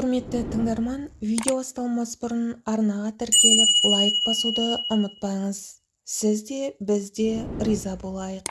Құрметті тыңдарман, видео басталмас бұрын арнаға тіркеліп, лайк басуды ұмытпаңыз. Сіз де, біз де риза болайық.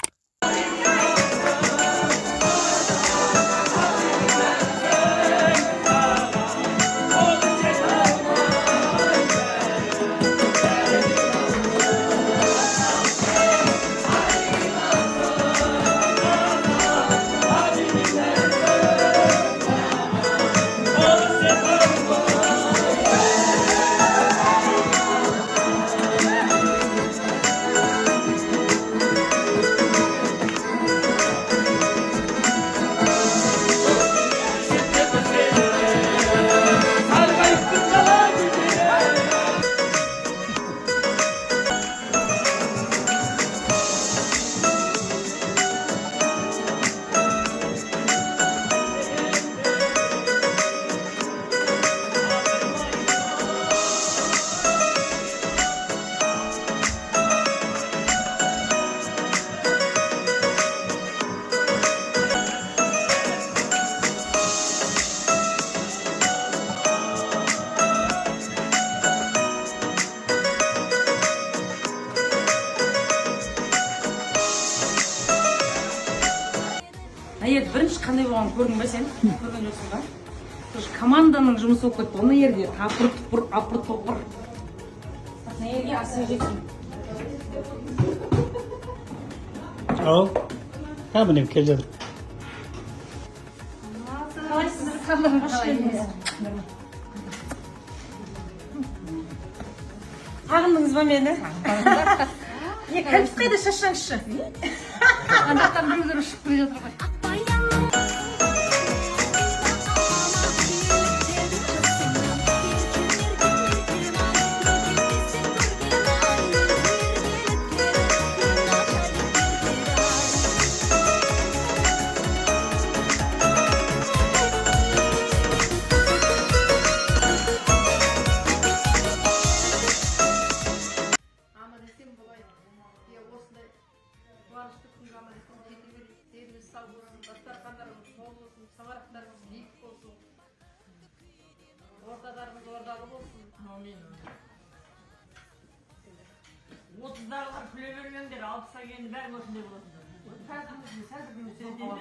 Бірінші қандай болғанын көрдің бе сен? Көрген жоқсың ба? Команданың жұмысы болып кетті. Оны ерге апыр-тұпыр, апыр-тұпыр. Мына ерге асың жексің. Ал, қабынем кел жатыр. Қалайсыздар, қалай? Сағындыңыз ба мені? Кәліп қайда шашаңызшы? Андақтан біреулер ұшып келе жатыр ғой. Otuzlarlar küle vermemdir, 60'a geldi vermesin bulasınlar. Sen de günü sen de.